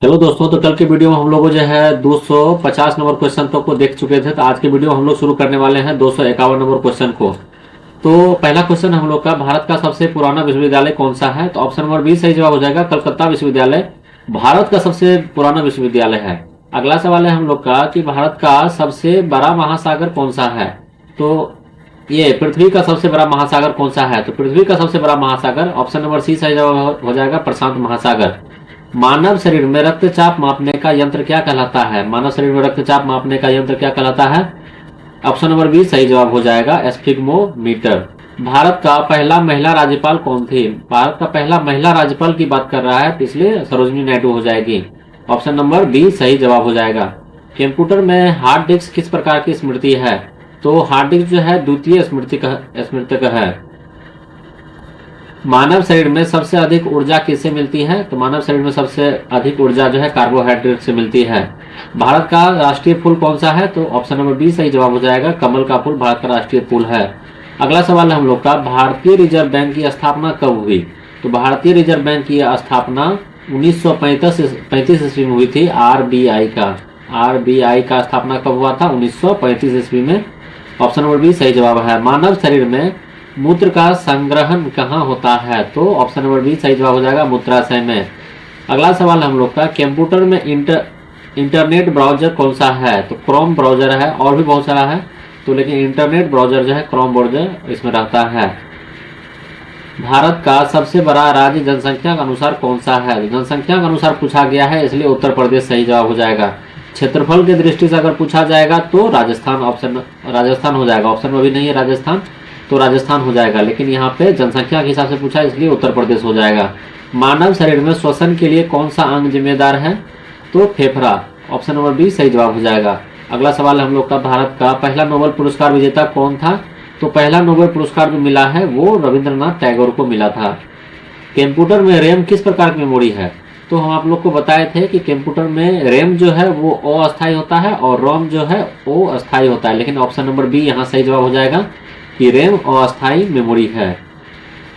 Hello दोस्तों, तो कल के वीडियो में हम लोग जो है 250 नंबर क्वेश्चन तक को देख चुके थे। तो आज के वीडियो में हम लोग शुरू करने वाले हैं 251 नंबर क्वेश्चन को। तो पहला क्वेश्चन हम लोग का, भारत का सबसे पुराना विश्वविद्यालय कौन सा है? तो ऑप्शन नंबर बी सही जवाब हो जाएगा, कलकत्ता विश्वविद्यालय भारत का सबसे पुराना विश्वविद्यालय है। अगला सवाल है हम लोग का कि भारत का सबसे बड़ा महासागर कौन सा है? तो ये पृथ्वी का सबसे बड़ा महासागर कौन सा है? तो पृथ्वी का सबसे बड़ा महासागर ऑप्शन नंबर सी सही जवाब हो जाएगा, प्रशांत महासागर। मानव शरीर में रक्तचाप मापने का यंत्र क्या कहलाता है? मानव शरीर में रक्तचाप मापने का यंत्र क्या कहलाता है? ऑप्शन नंबर बी सही जवाब हो जाएगा, एस्फिग्मोमीटर। भारत का पहला महिला राज्यपाल कौन थी? भारत का पहला महिला राज्यपाल की बात कर रहा है, तो इसलिए सरोजिनी नायडू हो जाएगी। ऑप्शन नंबर बी सही जवाब हो जाएगा। कंप्यूटर में हार्ड डिस्क किस प्रकार की स्मृति है? तो हार्ड डिस्क जो है द्वितीय स्मृति का है। मानव शरीर में सबसे अधिक ऊर्जा किससे मिलती है? तो मानव शरीर में सबसे अधिक ऊर्जा जो है कार्बोहाइड्रेट से मिलती है। भारत का राष्ट्रीय फूल कौन सा है? तो ऑप्शन नंबर बी सही जवाब हो जाएगा, कमल का फूल भारत का राष्ट्रीय फूल है। अगला सवाल है हम लोग का, भारतीय रिजर्व बैंक की स्थापना कब हुई? तो भारतीय रिजर्व बैंक की स्थापना 1935 ईस्वी में हुई थी। आरबीआई का स्थापना कब हुआ था? 1935 ईस्वी में। ऑप्शन नंबर बी सही जवाब है। मानव शरीर में मूत्र का संग्रहण कहाँ होता है? तो ऑप्शन नंबर बी सही जवाब हो जाएगा, मूत्राशय में। अगला सवाल हम लोग का, कंप्यूटर में इंटरनेट ब्राउजर कौन सा है? तो क्रोम ब्राउजर है, और भी बहुत सारा है, तो लेकिन इंटरनेट ब्राउजर जो है क्रोम ब्राउजर इसमें रहता है। भारत का सबसे बड़ा राज्य जनसंख्या के अनुसार कौन सा है? जनसंख्या के अनुसार पूछा गया है, इसलिए उत्तर प्रदेश सही जवाब हो जाएगा। क्षेत्रफल की दृष्टि से अगर पूछा जाएगा तो राजस्थान हो जाएगा। ऑप्शन में भी नहीं है राजस्थान, तो राजस्थान हो जाएगा, लेकिन यहाँ पे जनसंख्या के हिसाब से पूछा, इसलिए उत्तर प्रदेश हो जाएगा। मानव शरीर में श्वसन के लिए कौन सा अंग जिम्मेदार है? तो फेफड़ा। ऑप्शन नंबर बी सही जवाब हो जाएगा। अगला सवाल हम लोग का, भारत का पहला नोबेल पुरस्कार विजेता कौन था? तो पहला नोबेल पुरस्कार जो मिला है वो रविंद्रनाथ टैगोर को मिला था। कंप्यूटर में रैम किस प्रकार की मेमोरी है? तो हम आप लोग को बताए थे कि कंप्यूटर में रैम जो है वो अस्थायी होता है और रोम जो है वो अस्थायी होता है, लेकिन ऑप्शन नंबर बी यहाँ सही जवाब हो जाएगा कि रैम अस्थायी मेमोरी है।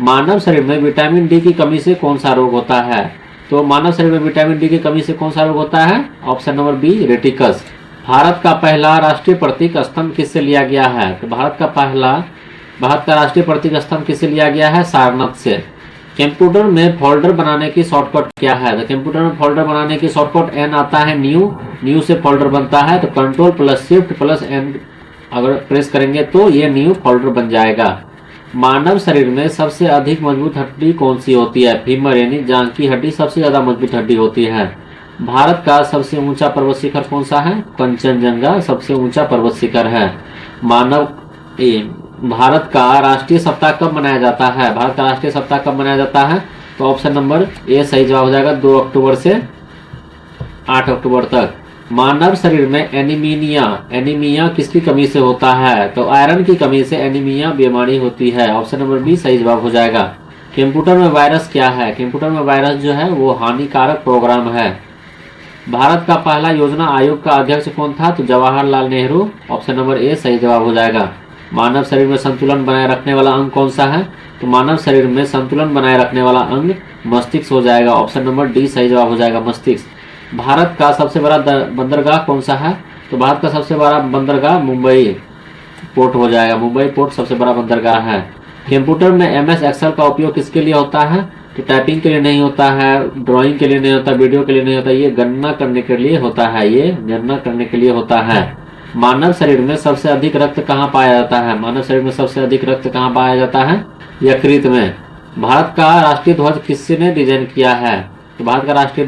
मानव शरीर में विटामिन डी की कमी से कौन सा रोग होता है? तो मानव शरीर में विटामिन डी की कमी से कौन सा रोग होता है? Option number B, rickets. Bharat का पहला राष्ट्रीय प्रतीक स्तंभ किससे लिया गया है? तो भारत का राष्ट्रीय प्रतीक स्तंभ किससे लिया गया है? सारनाथ से। कंप्यूटर में फोल्डर बनाने की शॉर्टकट क्या है? तो कंप्यूटर में फोल्डर बनाने की शॉर्टकट एन आता है, न्यू से फोल्डर बनता है, तो control plus shift plus N अगर प्रेस करेंगे तो ये न्यू फोल्डर बन जाएगा। मानव शरीर में सबसे अधिक मजबूत हड्डी कौन सी होती है? फीमर यानी जांघ की हड्डी सबसे ज्यादा मजबूत हड्डी होती है। भारत का सबसे ऊंचा पर्वत शिखर कौन सा है? कंचनजंगा सबसे ऊंचा पर्वत शिखर है। भारत का राष्ट्रीय सप्ताह कब मनाया जाता है? भारत का राष्ट्रीय सप्ताह कब मनाया जाता है? तो ऑप्शन नंबर ए सही जवाब हो जाएगा, 2 अक्टूबर से 8 अक्टूबर तक। मानव शरीर में एनीमिया किसकी कमी से होता है? तो आयरन की कमी से एनीमिया बीमारी होती है। ऑप्शन नंबर बी सही जवाब हो जाएगा। कंप्यूटर में वायरस क्या है? कंप्यूटर में वायरस जो है वो हानिकारक प्रोग्राम है। भारत का पहला योजना आयोग का अध्यक्ष कौन था? तो Jawaharlal Nehru. Option number A सही जवाब हो जाएगा। मानव शरीर में संतुलन बनाए रखने वाला अंग कौन सा है? तो मानव शरीर में संतुलन बनाए रखने वाला अंग मस्तिष्क हो जाएगा। ऑप्शन नंबर डी सही जवाब हो जाएगा, मस्तिष्क। भारत का सबसे बड़ा बंदरगाह कौन सा है? तो भारत का सबसे बड़ा बंदरगाह मुंबई पोर्ट हो जाएगा। मुंबई पोर्ट सबसे बड़ा बंदरगाह है। कंप्यूटर में एमएस एक्सेल का उपयोग किसके लिए होता है? तो टाइपिंग के लिए नहीं होता है, ड्राइंग के लिए नहीं होता, वीडियो के लिए नहीं होता, ये गणना करने के लिए होता है। ये गणना करने के लिए होता है। मानव शरीर में सबसे अधिक रक्त कहाँ पाया जाता है? मानव शरीर में सबसे अधिक रक्त कहाँ पाया जाता है? यकृत में। भारत का राष्ट्रीय ध्वज किसने डिजाइन किया है? तो भारत का राष्ट्रीय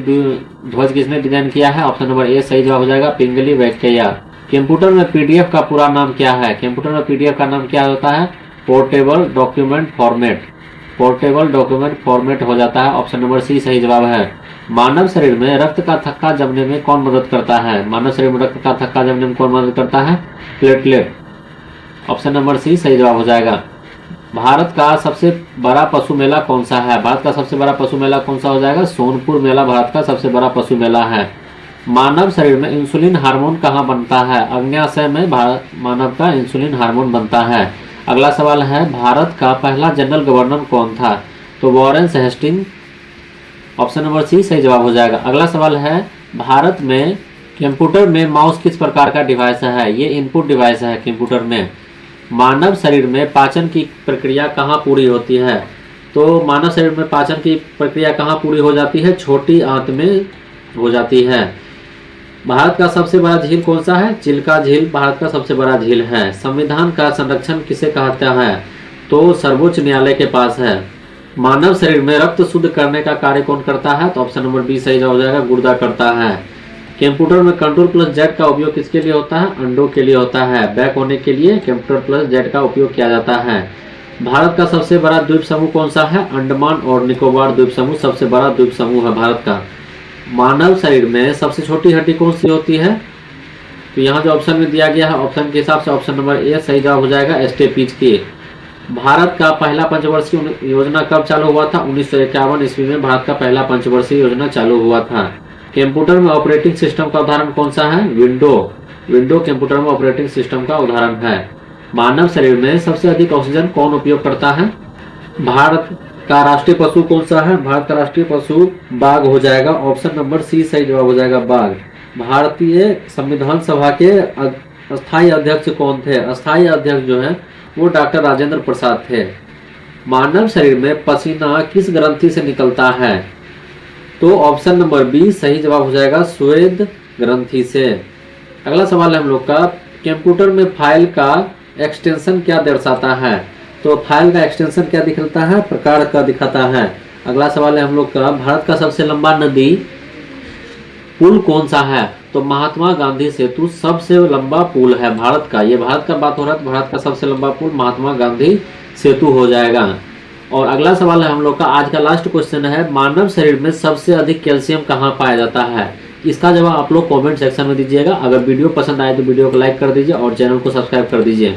ध्वज किसने डिजाइन किया है? ऑप्शन नंबर ए सही जवाब हो जाएगा, पिंगली वेंकैया। कंप्यूटर में पीडीएफ का पूरा नाम क्या है? कंप्यूटर में पीडीएफ का नाम क्या होता है? Portable document format. Portable document format हो जाता है। ऑप्शन नंबर सी सही जवाब है। मानव शरीर में रक्त का थक्का जमने में कौन मदद करता है? मानव शरीर में रक्त का थक्का जमने में कौन मदद करता है? प्लेटलेट। ऑप्शन नंबर सी सही जवाब हो जाएगा। भारत का सबसे बड़ा पशु मेला कौन सा है? भारत का सबसे बड़ा पशु मेला कौन सा हो जाएगा? सोनपुर मेला भारत का सबसे बड़ा पशु मेला है। मानव शरीर में इंसुलिन हार्मोन कहाँ बनता है? अग्न्याशय में मानव का इंसुलिन हार्मोन बनता है। अगला सवाल है, भारत का पहला जनरल गवर्नर कौन था? तो Warren Hasting option number C सही जवाब हो जाएगा। अगला सवाल है, भारत में कंप्यूटर में माउस किस प्रकार का डिवाइस है? ये इनपुट डिवाइस है कंप्यूटर में। मानव शरीर में पाचन की प्रक्रिया कहाँ पूरी होती है? तो मानव शरीर में पाचन की प्रक्रिया कहाँ पूरी हो जाती है? छोटी आंत में हो जाती है। भारत का सबसे बड़ा झील कौन सा है? चिल्का झील भारत का सबसे बड़ा झील है। संविधान का संरक्षण किसे कहता है? तो सर्वोच्च न्यायालय के पास है। मानव शरीर में रक्त शुद्ध करने का कार्य कौन करता है? तो ऑप्शन नंबर बी सही जवाब हो जाएगा, गुर्दा करता है। कंप्यूटर में Ctrl+Z का उपयोग किसके लिए होता है? अंडों के लिए होता है। बैक होने के लिए Ctrl+Z का उपयोग किया जाता है। भारत का सबसे बड़ा द्वीप समूह कौन सा है? अंडमान और निकोबार द्वीप समूह सबसे बड़ा द्वीप समूह है भारत का। मानव शरीर में सबसे छोटी हड्डी कौन सी होती है? तो यहाँ जो ऑप्शन में दिया गया है, ऑप्शन के हिसाब से ऑप्शन नंबर ए सही जवाब हो जाएगा, स्टेपीज की। भारत का पहला पंचवर्षीय योजना कब चालू हुआ था? 1951 ईस्वी में भारत का पहला पंचवर्षीय योजना चालू हुआ था। कंप्यूटर में ऑपरेटिंग सिस्टम का उदाहरण कौन सा है? विंडो कंप्यूटर में ऑपरेटिंग सिस्टम का उदाहरण है। मानव शरीर में सबसे अधिक ऑक्सीजन कौन उपयोग करता है? भारत का राष्ट्रीय पशु कौन सा है? भारत का राष्ट्रीय पशु बाघ हो जाएगा, ऑप्शन नंबर सी सही जवाब हो जाएगा, बाघ। भारतीय संविधान सभा के अस्थायी अध्यक्ष कौन थे? अस्थायी अध्यक्ष जो है वो डॉक्टर राजेंद्र प्रसाद थे। मानव शरीर में पसीना किस ग्रंथि से निकलता है? तो ऑप्शन नंबर बी सही जवाब हो जाएगा, स्वेद ग्रंथि से। अगला सवाल है हम लोग का, कंप्यूटर में फाइल का एक्सटेंशन क्या दर्शाता है? तो फाइल का एक्सटेंशन क्या दिखाता है? प्रकार का दिखाता है। अगला सवाल है हम लोग का, भारत का सबसे लंबा नदी पुल कौन सा है? तो महात्मा गांधी सेतु सबसे लंबा पुल है भारत का। ये भारत का बात हो रहा है तो भारत का सबसे लंबा पुल महात्मा गांधी सेतु हो जाएगा। और अगला सवाल है हम लोग का, आज का लास्ट क्वेश्चन है, मानव शरीर में सबसे अधिक कैल्शियम कहाँ पाया जाता है? इसका जवाब आप लोग कमेंट सेक्शन में दीजिएगा। अगर वीडियो पसंद आए तो वीडियो को लाइक कर दीजिए और चैनल को सब्सक्राइब कर दीजिए।